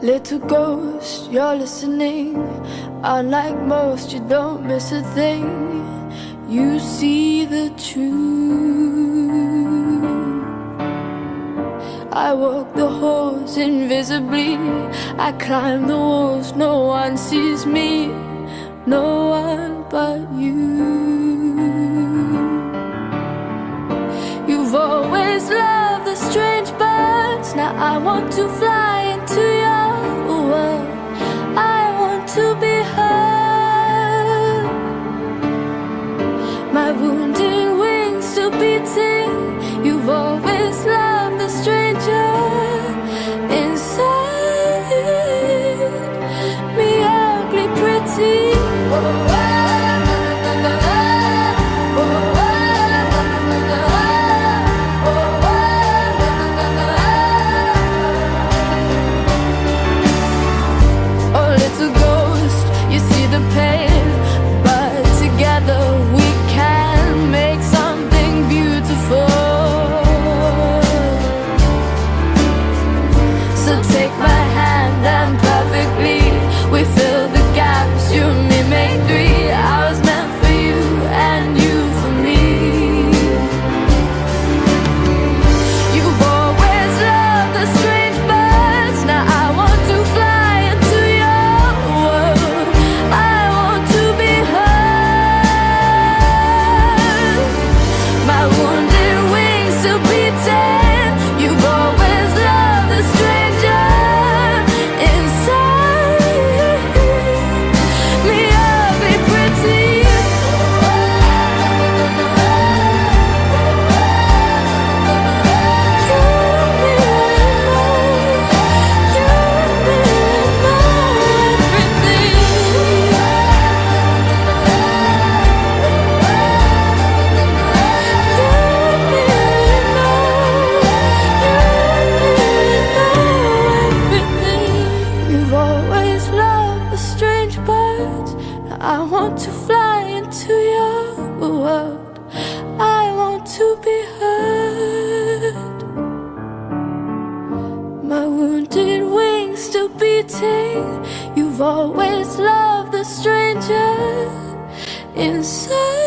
Little ghost, you're listening. Unlike most, you don't miss a thing. You see the truth. I walk the halls invisibly. I climb the walls, no one sees me. No one but you. You've always loved the strange birds. Now I want to fly into your world. I want to be heard. My wounded wings still beating. You've always loved the stranger inside me, ugly pretty. I want to fly into your world. I want to be heard. My wounded wings still beating. You've always loved the stranger inside.